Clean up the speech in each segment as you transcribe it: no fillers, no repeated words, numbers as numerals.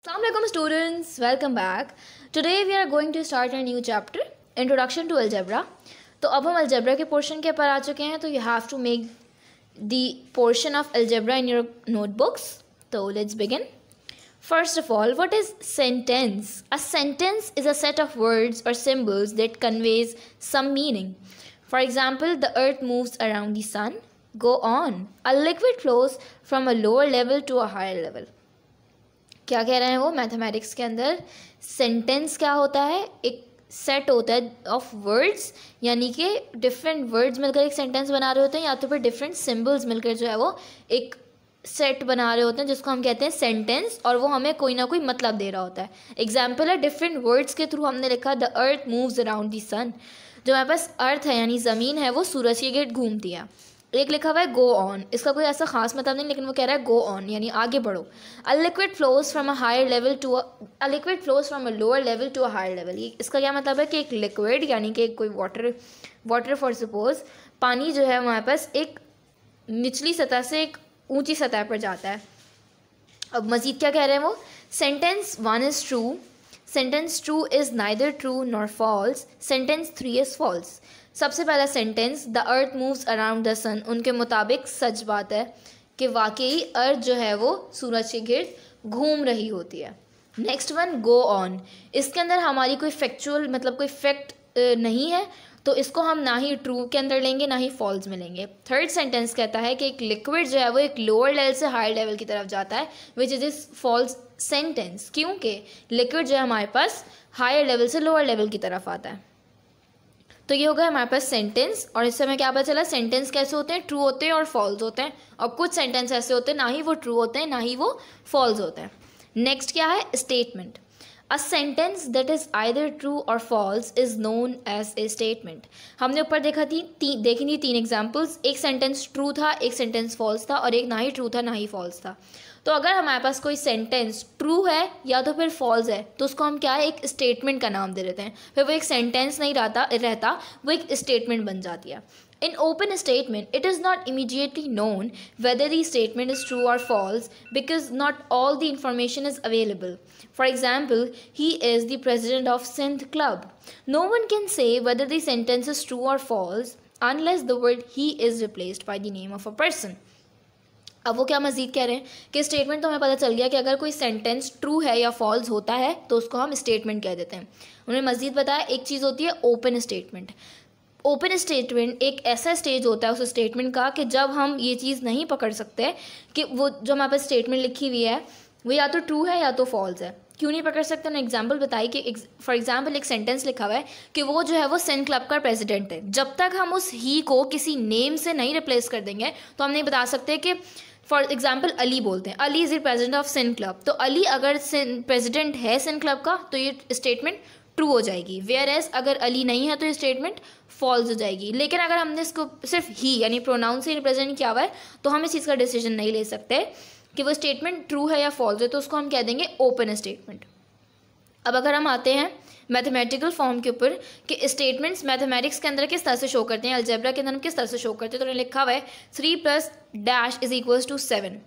Assalamualaikum students, welcome back. Today we are going to start a new chapter, Introduction to Algebra. तो अब हम algebra के portion के पर आ चुके हैं, तो you have to make the portion of algebra in your notebooks. So let's begin. First of all, what is sentence? A sentence is a set of words or symbols that conveys some meaning. For example, the earth moves around the sun. Go on. A liquid flows from a lower level to a higher level. क्या कह रहे हैं वो? Mathematics के अंदर sentence क्या होता है? एक सेट होता है ऑफ वर्ड्स, यानी कि डिफरेंट वर्ड्स मिलकर एक सेंटेंस बना रहे होते हैं, या तो फिर डिफरेंट सिंबल्स मिलकर जो है वो एक सेट बना रहे होते हैं, जिसको हम कहते हैं सेंटेंस, और वो हमें कोई ना कोई मतलब दे रहा होता है. एग्जाम्पल है, डिफरेंट वर्ड्स के थ्रू हमने लिखा the earth moves around the sun. जो हमारे पास अर्थ है यानी ज़मीन है, वो सूरज के गिर्द घूमती है. एक लिखा हुआ है गो ऑन, इसका कोई ऐसा खास मतलब नहीं, लेकिन वो कह रहा है गो ऑन यानी आगे बढ़ो. A liquid flows from a higher level to a liquid flows from a lower level to a higher level. ये इसका क्या मतलब है कि एक लिक्विड यानी कि कोई वाटर फॉर सपोज पानी जो है हमारे पास एक निचली सतह से एक ऊंची सतह पर जाता है. अब मज़ीद क्या कह रहे हैं वो? Sentence 1 is true, sentence 2 is neither true nor false, sentence 3 is false. सबसे पहला sentence the earth moves around the sun, उनके मुताबिक सच बात है कि वाकई अर्थ जो है वो सूरज के गिर्द घूम रही होती है. नेक्स्ट वन गो ऑन, इसके अंदर हमारी कोई फैक्चुअल मतलब कोई फैक्ट नहीं है, तो इसको हम ना ही ट्रू के अंदर लेंगे ना ही फॉल्स में लेंगे. थर्ड सेंटेंस कहता है कि एक लिक्विड जो है वो एक लोअर लेवल से हायर लेवल की तरफ जाता है, which is is false sentence, क्योंकि लिक्विड जो है हमारे पास हायर लेवल से लोअर लेवल की तरफ आता है. तो ये होगा हमारे पास सेंटेंस, और इससे हमें क्या पता चला? सेंटेंस कैसे होते हैं? ट्रू होते हैं और फॉल्स होते हैं, और कुछ सेंटेंस ऐसे होते हैं ना ही वो ट्रू होते हैं ना ही वो फॉल्स होते हैं. नेक्स्ट क्या है? Statement. A sentence that is either true or false is known as a statement. हमने ऊपर देखी थी 3 एग्जाम्पल्स. एक सेंटेंस ट्रू था, एक सेंटेंस फॉल्स था, और एक ना ही ट्रू था ना ही फॉल्स था. तो अगर हमारे पास कोई सेंटेंस ट्रू है या तो फिर फॉल्स है, तो उसको हम क्या है एक स्टेटमेंट का नाम दे देते हैं. फिर वो एक सेंटेंस नहीं रहता, वो एक स्टेटमेंट बन जाती है. In open statement, it is not immediately known whether the statement is true or false because not all the information is available. For example, he is the president of Synth Club. No one can say whether the sentence is true or false unless the word he is replaced by the name of a person. अब वो क्या मज़ीद कह रहे हैं कि statement तो हमें पता चल गया कि अगर कोई सेंटेंस ट्रू है या फॉल्स होता है तो उसको हम स्टेटमेंट कह देते हैं. उन्होंने मज़ीद बताया एक चीज़ होती है ओपन स्टेटमेंट. ओपन स्टेटमेंट एक ऐसा स्टेज होता है उस स्टेटमेंट का कि जब हम ये चीज़ नहीं पकड़ सकते कि वो जो हमारे पास स्टेटमेंट लिखी हुई है वो या तो ट्रू है या तो फॉल्स है. क्यों नहीं पकड़ सकते? उन्होंने एग्जाम्पल बताई कि फॉर एग्जाम्पल एक सेंटेंस लिखा हुआ है कि वो जो है वो सिंथ क्लब का प्रेसिडेंट है. जब तक हम उस ही को किसी नेम से नहीं रिप्लेस कर देंगे तो हम नहीं बता सकते कि फॉर एग्जाम्पल अली बोलते हैं, Ali is the president of synth club, तो अली अगर प्रेसिडेंट है सिंथ क्लब का तो ये स्टेटमेंट ट्रू हो जाएगी. वेयर एज अगर अली नहीं है तो ये स्टेटमेंट फॉल्स हो जाएगी. लेकिन अगर हमने इसको सिर्फ ही यानी प्रोनाउन से रिप्रेजेंट किया हुआ है तो हम इस चीज़ का डिसीजन नहीं ले सकते कि वो स्टेटमेंट ट्रू है या फॉल्स है, तो उसको हम कह देंगे ओपन स्टेटमेंट. अब अगर हम आते हैं मैथमेटिकल फॉर्म के ऊपर कि स्टेटमेंट्स मैथमेटिक्स के अंदर किस तरह से शो करते हैं, अलजेब्रा के अंदर हम किस तरह से शो करते हैं, तो उन्होंने लिखा हुआ है 3 + डैश इज इक्वल्स टू 7.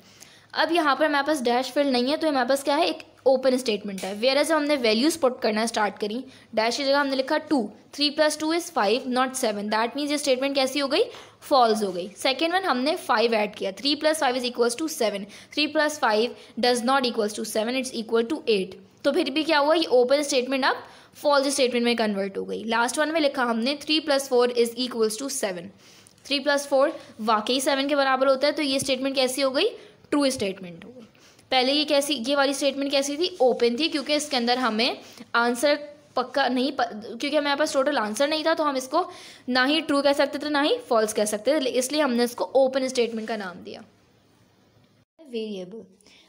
अब यहाँ पर हमारे पास डैश फील्ड नहीं है, तो हमारे पास क्या है एक ओपन स्टेटमेंट है. वेयर एज हमने वैल्यूज पुट करना स्टार्ट करी, डैश की जगह हमने लिखा 2, 3 + 2 इज़ 5 नॉट 7. दैट मीन्स ये स्टेटमेंट कैसी हो गई? फॉल्स हो गई. सेकेंड वन हमने 5 ऐड किया, 3 + 5 is equals to 7, 3 + 5 does not equals to 7, it's equal to 8. तो फिर भी क्या हुआ? ये ओपन स्टेटमेंट अब फॉल्स स्टेटमेंट में कन्वर्ट हो गई. लास्ट वन में लिखा हमने 3 + 4 इज इक्वल्स टू 7, 3 + 4 वाकई 7 के बराबर होता है, तो ये स्टेटमेंट कैसी हो गई? ट्रू स्टेटमेंट हो गई. पहले ये वाली स्टेटमेंट कैसी थी? ओपन थी, क्योंकि इसके अंदर हमें आंसर पक्का नहीं क्योंकि हमारे पास टोटल आंसर नहीं था, तो हम इसको ना ही ट्रू कह सकते थे ना ही फॉल्स कह सकते थे, इसलिए हमने इसको ओपन स्टेटमेंट का नाम दिया. Variable.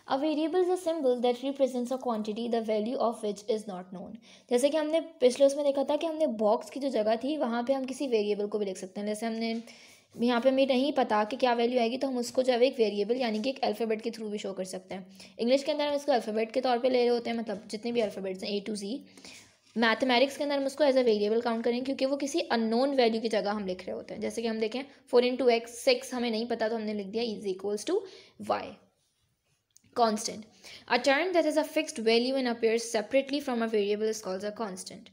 A variable is a symbol that represents a quantity the value of which is not known. जैसे कि हमने पिछले उसमें देखा था कि हमने बॉक्स की जो जगह थी वहाँ पे हम किसी वेरिएबल को भी लिख सकते हैं. जैसे हमने यहाँ पे हमें नहीं पता कि क्या वैल्यू आएगी, तो हम उसको जो है एक वेरिएबल यानी कि एक अल्फ़ाबेट के थ्रू भी शो कर सकते हैं. इंग्लिश के अंदर हम इसको अल्फ़ाबेट के तौर पे ले रहे होते हैं, मतलब जितने भी अल्फ़ाबेट्स हैं A to Z. मैथमेटिक्स के अंदर हम उसको एज अ वेरिएबल काउंट करेंगे क्योंकि वो किसी अननोन वैल्यू की जगह हम लिख रहे होते हैं. जैसे कि हम देखें 4 × x 6 हमें नहीं पता, तो हमने लिख दिया is equals to y. Constant. A term that has a fixed value and appears separately from a variable is called a constant.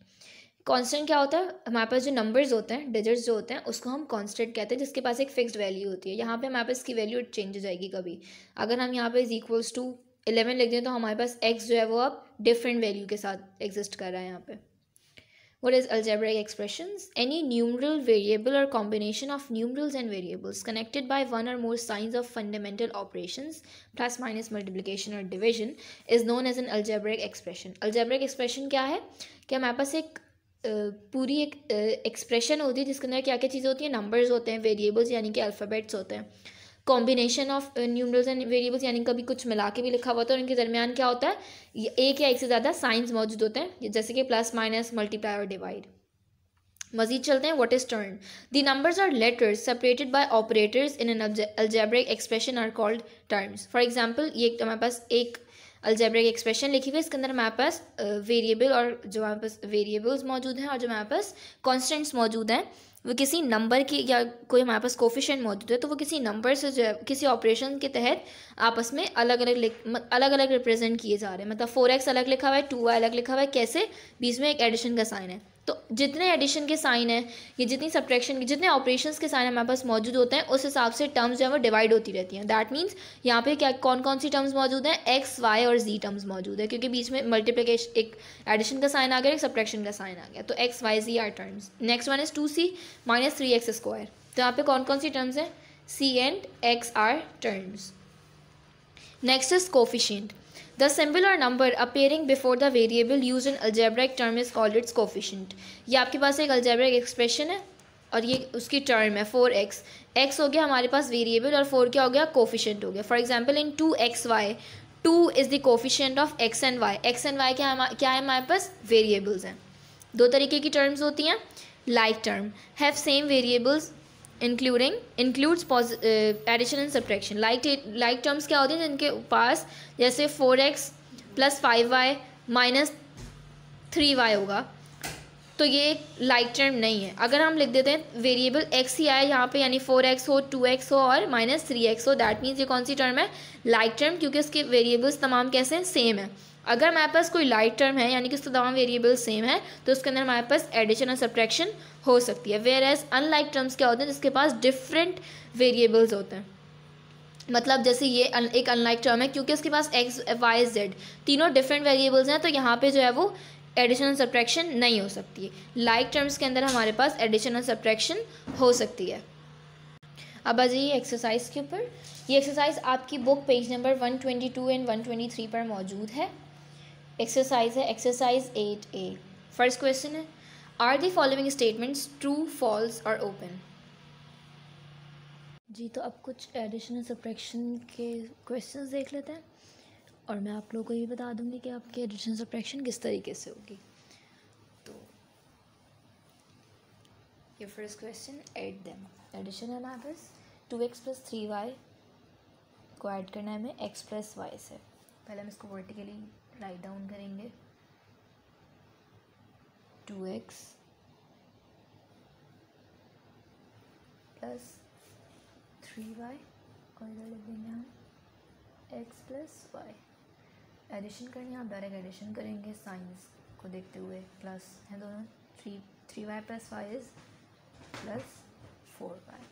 Constant क्या होता है? हमारे पास जो नंबर्स होते हैं, डिजिट्स जो होते हैं, उसको हम कांस्टेंट कहते हैं, जिसके पास एक फिक्स्ड वैल्यू होती है. यहाँ पे हमारे पास इसकी वैल्यू चेंज हो जाएगी कभी. अगर हम यहाँ पे इज इक्वल्स टू 11 लिख दें तो हमारे पास x जो है वो अब डिफरेंट वैल्यू के साथ एग्जिस्ट कर रहा है यहाँ पे. What is algebraic expressions? Any numeral variable or combination of numerals and variables connected by one or more signs of fundamental operations, plus, minus, multiplication or division, is known as an algebraic expression. Algebraic expression क्या है कि हमारे पास एक पूरी एक expression होती है जिसके अंदर क्या क्या चीज़ें होती हैं, नंबर्स होते हैं, वेरिएबल्स यानी कि अल्फ़ाबेट्स होते हैं, combination of numerals and variables यानी कभी कुछ मिला के भी लिखा हुआ होता है और इनके दरमियान क्या होता है, एक या एक से ज़्यादा साइंस मौजूद होते हैं, जैसे कि प्लस, माइनस, मल्टीप्लाई और डिवाइड. मजीद चलते हैं. What is term? The numbers और letters separated by operators in an algebraic expression are called terms. For example, ये हमारे पास एक अल्जेब्रिक एक्सप्रेशन लिखी हुई है, इसके अंदर हमारे पास वेरिएबल और जो हमारे पास वेरिएबल्स मौजूद हैं और जो हमारे पास कॉन्स्टेंट्स मौजूद हैं वो किसी नंबर की या कोई हमारे पास कोफिशिएंट मौजूद है तो वो किसी नंबर से जो है किसी ऑपरेशन के तहत आपस में अलग अलग रिप्रेजेंट किए जा रहे हैं. मतलब 4x अलग लिखा हुआ है, 2y अलग लिखा हुआ है, कैसे? बीच में एक एडिशन का साइन है. तो जितने एडिशन के साइन हैं या जितनी सब्ट्रैक्शन के जितने ऑपरेशंस के साइन हमारे पास मौजूद होते हैं उस हिसाब से टर्म्स जो है वो डिवाइड होती रहती हैं. दैट मीन्स यहाँ पे क्या कौन कौन सी टर्म्स मौजूद हैं? एक्स, वाई और जी टर्म्स मौजूद है, क्योंकि बीच में मल्टीप्लिकेशन एक एडिशन का साइन आ गया, एक सब्ट्रैक्शन का साइन आ गया. तो X, Y, Z are terms. Next one is 2c minus 3x square. तो यहाँ पे कौन कौन सी टर्म्स हैं? c and x are terms. Next is coefficient. The symbol or number appearing before the variable used in algebraic term is called its coefficient. ये आपके पास एक algebraic expression है और ये उसकी term है 4x. x हो गया हमारे पास variable और 4 क्या हो गया? coefficient हो गया. For example, in 2xy, 2 is the coefficient of x and y. x and y क्या है हमारे पास? variables हैं. दो तरीके की terms होती हैं. Like term have same variables includes addition and subtraction. like terms क्या होते हैं जिनके पास जैसे 4x plus 5y minus 3y होगा, तो ये एक लाइक टर्म नहीं है. अगर हम लिख देते हैं वेरिएबल x ही आए यहाँ पे, यानी 4x हो, 2x हो और माइनस 3x हो, दैट मीन्स ये कौन सी टर्म है? लाइक टर्म, क्योंकि उसके वेरिएबल्स तमाम कैसे हैं? सेम है. अगर हमारे पास कोई लाइक टर्म है यानी कि उसके तमाम वेरिएबल सेम है तो उसके अंदर हमारे पास एडिशन और सब्ट्रैक्शन हो सकती है. वेयर एज अनलाइक टर्म्स क्या होते हैं? जिसके पास डिफरेंट वेरिएबल्स होते हैं. मतलब जैसे ये एक अनलाइक टर्म है क्योंकि उसके पास एक्स, वाई, जेड तीनों डिफरेंट वेरिएबल्स हैं, तो यहाँ पे जो है वो एडिशन और सब्ट्रैक्शन नहीं हो सकती है. लाइक टर्म्स के अंदर हमारे पास एडिशन और सब्ट्रैक्शन हो सकती है. अब आ जाइए एक्सरसाइज के ऊपर. ये एक्सरसाइज आपकी बुक पेज नंबर 122 एंड 123 पर मौजूद है. एक्सरसाइज है एक्सरसाइज 8A. फर्स्ट क्वेश्चन है, are the following statements true, false और ओपन? जी, तो अब कुछ एडिशन और सब्ट्रैक्शन के क्वेश्चंस देख लेते हैं और मैं आप लोगों को ये बता दूंगी कि आपकी एडिशन सब्ट्रैक्शन किस तरीके से होगी. तो ये first question, add them. Addition है हमारे पास 2x प्लस 3y को ऐड करना है हमें x प्लस वाई से. पहले हम इसको वर्टिकली राइट डाउन करेंगे. 2x प्लस 3y और इधर लिख देंगे हम x प्लस वाई. एडिशन करनी है, आप डायरेक्ट एडिशन करेंगे साइंस को देखते हुए. प्लस है दोनों, 3y plus Y is plus 4y.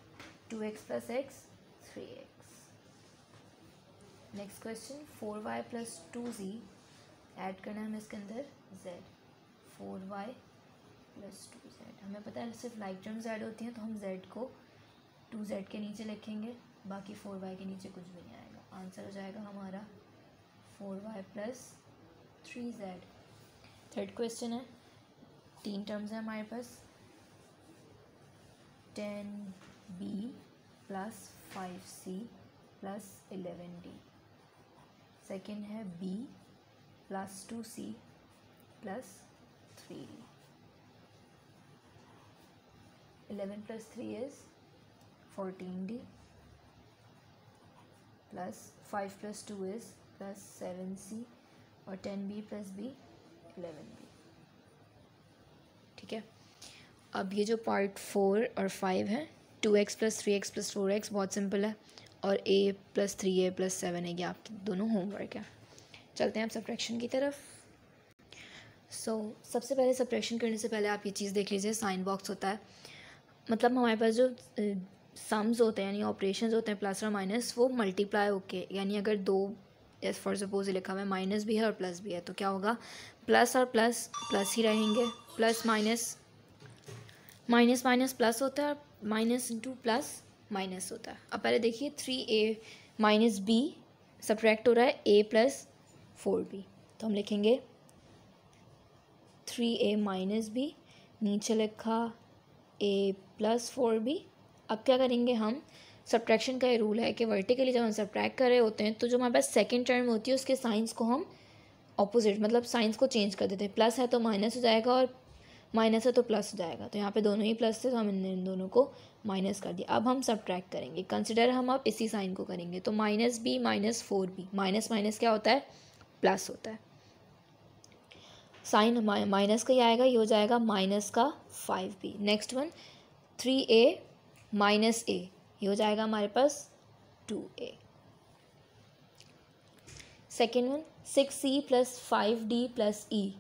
2x plus x 3x. Next question, 4y plus 2z add करना है हमें इसके अंदर z. 4y plus 2z. हमें पता है सिर्फ लाइक टर्म्स ऐड होती हैं तो हम z को 2z के नीचे लिखेंगे, बाकी 4y के नीचे कुछ भी नहीं आएगा. आंसर हो जाएगा हमारा 4y plus 3z. Third question है, 3 टर्म्स है हमारे पास. 10b plus 5c plus 11d. Second है b plus 2c plus 3d. 11 plus 3 is 14d plus 5 plus 2 is plus 7c और 10b प्लस b 11b. ठीक है. अब ये जो पार्ट 4 और 5 है, 2x plus 3x plus 4x बहुत सिंपल है. और a + 3a + 7 है, ये आपके दोनों होमवर्क है। चलते हैं आप सब्ट्रैक्शन की तरफ। सबसे पहले सब्ट्रैक्शन करने से पहले आप ये चीज़ देख लीजिए, साइन बॉक्स होता है, मतलब हमारे पास जो सम्स होते हैं यानी ऑपरेशंस होते हैं प्लस और माइनस, वो मल्टीप्लाई होके, यानी अगर दो जैसे फॉर सपोज लिखा हुआ है माइनस भी है और प्लस भी है, तो क्या होगा, प्लस और प्लस प्लस ही रहेंगे, plus minus minus minus plus होता है, और माइनस इंटू प्लस माइनस होता है। अब पहले देखिए 3a - b सब्ट्रैक्ट हो रहा है a + 4b, तो हम लिखेंगे 3a - b, नीचे लिखा a + 4b। अब क्या करेंगे हम, सब्ट्रैक्शन का ये रूल है कि वर्टिकली जब हम सब्ट्रैक्ट कर रहे होते हैं तो जो हमारे पास सेकंड टर्म होती है उसके साइंस को हम ऑपोजिट, मतलब साइंस को चेंज कर देते हैं। प्लस है तो माइनस हो जाएगा और माइनस है तो प्लस हो जाएगा, तो यहाँ पे दोनों ही प्लस थे तो हम इन दोनों को माइनस कर दिया। अब हम सब्ट्रैक्ट करेंगे, कंसिडर हम अब इसी साइन को करेंगे, तो -b - 4b, माइनस माइनस क्या होता है, प्लस होता है, साइन माइनस का ही आएगा, ये हो जाएगा -5b। Next one 3a - a, ये हो जाएगा हमारे पास 2a। Second one 6c + 5d + e,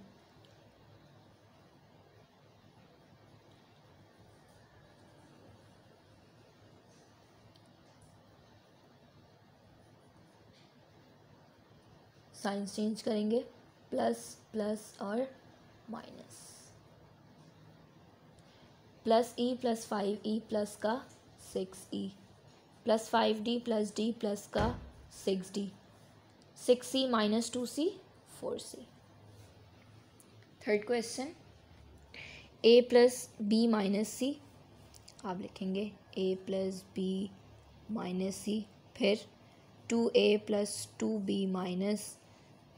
science change करेंगे, प्लस प्लस और माइनस, +e + 5e प्लस का 6e, + 5d + d प्लस का 6d, 6c - 2c 4c। Third question a + b - c, आप लिखेंगे a + b - c, फिर 2a + 2b -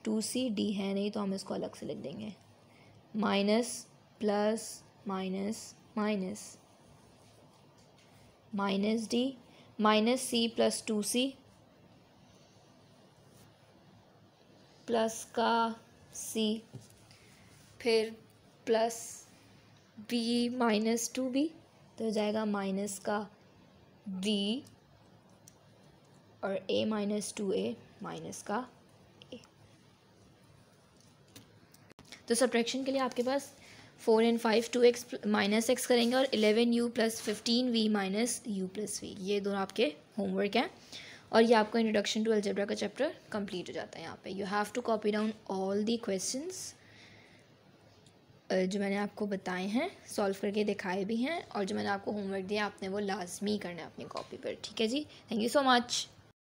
2c, d है नहीं तो हम इसको अलग से लिख देंगे, minus plus minus minus -d -c + 2c plus का c, फिर प्लस b - 2b, तो हो जाएगा माइनस का b और a - 2a माइनस का a। तो सब्ट्रैक्शन के लिए आपके पास 4 and 5 2x - x करेंगे और 11u + 15v - u + v, ये दोनों आपके होमवर्क हैं। और ये आपका इंट्रोडक्शन टू अलजेब्रा का चैप्टर कंप्लीट हो जाता है। यहाँ पे you have to copy down all the questions जो मैंने आपको बताए हैं, सॉल्व करके दिखाए भी हैं, और जो मैंने आपको होमवर्क दिया आपने वो लाजमी करना है अपनी कॉपी पर, ठीक है जी। Thank you so much.